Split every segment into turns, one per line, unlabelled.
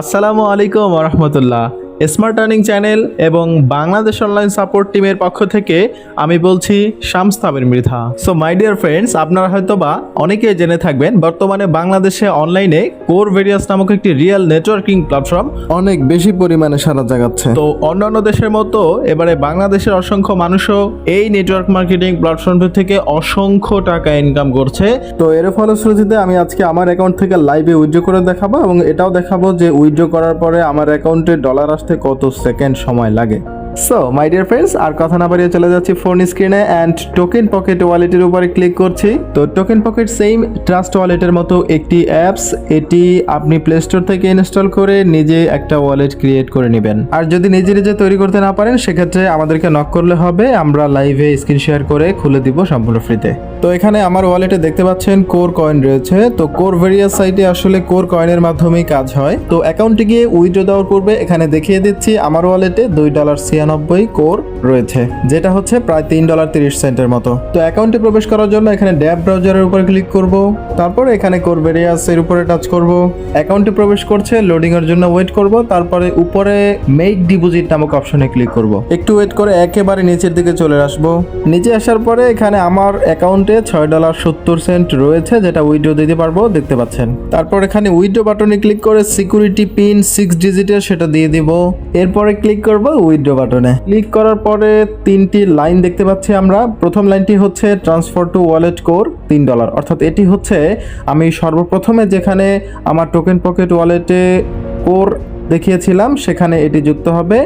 আসসালামু আলাইকুম রহমতুল্লাহ। Smart earning channel এবং বাংলাদেশ অনলাইন সাপোর্ট টিমের পক্ষ থেকে আমি বলছি Shams Tamir Mridha. So my dear friends, আপনারা হয়তোবা অনেকেই জেনে থাকবেন বর্তমানে বাংলাদেশে অনলাইনে কোর ভেরিয়াস নামক একটি রিয়েল নেটওয়ার্কিং প্ল্যাটফর্ম
অনেক বেশি পরিমাণে সাড়া জাগাচ্ছে।
তো অন্যান্য দেশের মতো এবারে বাংলাদেশের অসংখ্য মানুষও এই নেটওয়ার্ক মার্কেটিং প্ল্যাটফর্ম থেকে অসংখ্য টাকা ইনকাম করছে।
তো এর ফলশ্রুতিতে আমি আজকে আমার অ্যাকাউন্ট থেকে লাইভে উইথড্র করে দেখাবো এবং এটাও দেখাবো যে উইথড্র করার পরে আমার অ্যাকাউন্টে ডলার আসতে কত সেকেন্ড সময় লাগে। সো মাই ডিয়ার ফ্রেন্ডস, আর কথা না বাড়িয়ে চলে যাচ্ছি ফোন স্ক্রিনে অ্যান্ড টোকেন পকেট ওয়ালেটের উপরে ক্লিক করছি। তো টোকেন পকেট সেম ট্রাস্ট ওয়ালেটের মতো একটি অ্যাপস, এটি আপনি প্লে স্টোর থেকে ইনস্টল করে নিজে একটা ওয়ালেট ক্রিয়েট করে নেবেন। আর যদি নিজে নিজে তৈরি করতে না পারেন সেক্ষেত্রে আমাদেরকে নক করলে হবে, আমরা লাইভে স্ক্রিন শেয়ার করে খুলে দিব সম্পূর্ণ ফ্রিতে। তো এখানে আমার ওয়ালেটে দেখতে পাচ্ছেন কোর কয়েন রয়েছে। তো কোর ভেরিয়াস সাইটে আসলে কোর কয়েনের মাধ্যমেই কাজ হয়। তো অ্যাকাউন্টে গিয়ে উইথড্র দেওয়ার পূর্বে এখানে দেখিয়ে দিচ্ছি আমার ওয়ালেটে $2.96 কোর রয়েছে, যেটা হচ্ছে প্রায় $3.30 মতো। তো অ্যাকাউন্টে প্রবেশ করার জন্য এখানে ড্যাব ব্রাউজারের উপর ক্লিক করব, তারপরে এখানে কোর ভেরিয়াস এর উপরে টাচ করব। অ্যাকাউন্টে প্রবেশ করছে, লোডিং এর জন্য ওয়েট করব, তারপরে উপরে মেক ডিপোজিট নামক অপশনে ক্লিক করব। একটু ওয়েট করে একেবারে নিচের দিকে চলে আসব। নিচে আসার পরে এখানে আমার অ্যাকাউন্টে $6.70 রয়েছে, যেটা উইথড্র দিতে পারবো, দেখতে পাচ্ছেন। তারপর এখানে উইথড্র বাটনে ক্লিক করে সিকিউরিটি পিন 6 ডিজিটের সেটা দিয়ে দিব। এরপরে ক্লিক করব উইথড্র বাটনে। ক্লিক করার পরে তিনটি লাইন দেখতে পাচ্ছি আমরা। প্রথম লাইনটি হচ্ছে ট্রান্সফার টু ওয়ালেট কোর $3, অর্থাৎ এটি হচ্ছে আমি সর্বপ্রথমে যেখানে আমার টোকেন পকেট ওয়ালেটে কোর দেখিয়েছিলাম সেখানে এটি যুক্ত হবে।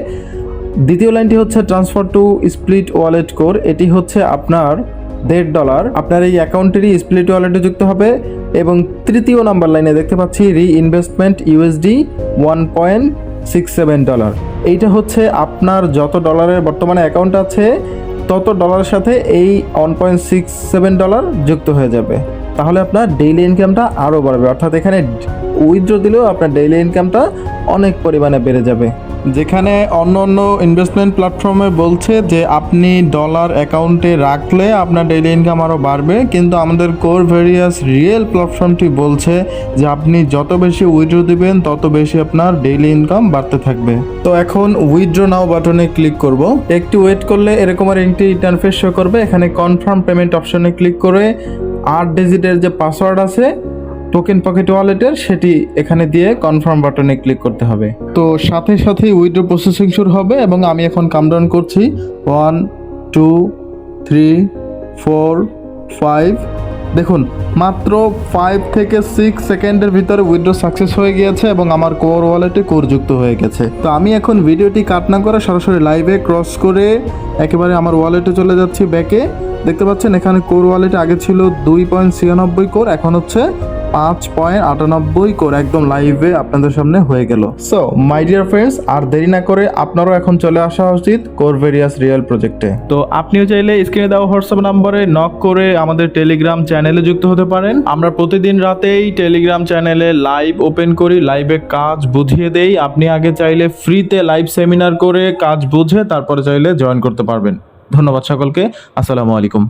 দ্বিতীয় লাইনটি হচ্ছে transfer to split wallet core, এটি হচ্ছে আপনার $1.5 আপনার এই অ্যাকাউন্টেরই স্প্লিট ওয়ালেটে যুক্ত হবে। এবং তৃতীয় নাম্বার লাইনে দেখতে পাচ্ছি রিইনভেস্টমেন্ট USD $1.67, এইটা হচ্ছে আপনার যত ডলারের বর্তমানে অ্যাকাউন্ট আছে তত ডলারের সাথে এই $1.67 যুক্ত হয়ে যাবে। তাহলে আপনার ডেইলি ইনকামটা আরও বাড়বে, অর্থাৎ এখানে উইথড্র দিলেও আপনার ডেইলি ইনকামটা অনেক পরিমাণে বেড়ে যাবে। যেখানে অন্য অন্য ইনভেস্টমেন্ট প্ল্যাটফর্মে বলছে যে আপনি ডলার অ্যাকাউন্টে রাখলে আপনার ডেইলি ইনকাম আরও বাড়বে, কিন্তু আমাদের কোর ভেরিয়াস রিয়েল প্ল্যাটফর্মটি বলছে যে আপনি যত বেশি উইথড্র দিবেন তত বেশি আপনার ডেইলি ইনকাম বাড়তে থাকবে। তো এখন উইথড্র নাও বাটনে ক্লিক করব। একটু ওয়েট করলে এরকম আর একটি ইন্টারফেস শো করবে। এখানে কনফার্ম পেমেন্ট অপশনে ক্লিক করে 8 ডিজিটের যে পাসওয়ার্ড আছে টোকেন পকেট ওয়ালেটের সেটি এখানে দিয়ে কনফার্ম বাটনে ক্লিক করতে হবে। তো সাথে সাথেই উইথড্র প্রসেসিং শুরু হবে এবং আমি এখন কাউন্টডাউন করছি 1 2 3 4 5। দেখুন মাত্র 5 থেকে 6 সেকেন্ডের ভিতরে উইথড্র সাকসেস হয়ে গিয়েছে এবং আমার কোর ওয়ালেটে কোর যুক্ত হয়ে গেছে। তো আমি এখন ভিডিওটি কাট না করে সরাসরি লাইভে ক্রস করে একেবারে আমার ওয়ালেটে চলে যাচ্ছি ব্যাকে। দেখতে পাচ্ছেন এখানে কোর ওয়ালেটে আগে ছিল 2.96 কোর, এখন হচ্ছে 5.98 কোর, একদম লাইভে আপনাদের সামনে হয়ে গেল। সো মাই ডিয়ার ফ্রেন্ডস, আর দেরি না করে আপনারও এখন চলে আসা উচিত কোর ভেরিয়াস রিয়েল প্রজেক্টে।
তো আপনিও চাইলে স্ক্রিনে দেওয়া হোয়াটসঅ্যাপ নম্বরে নক করে আমাদের টেলিগ্রাম চ্যানেলে যুক্ত হতে পারেন। আমরা প্রতিদিন রাতেই টেলিগ্রাম চ্যানেলে লাইভ ওপেন করি, লাইভে কাজ বুঝিয়ে দেই। আপনি আগে চাইলে ফ্রিতে লাইভ সেমিনার করে কাজ বুঝে তারপরে চাইলে জয়েন করতে পারবেন। ধন্যবাদ সকলকে, আসসালামু আলাইকুম।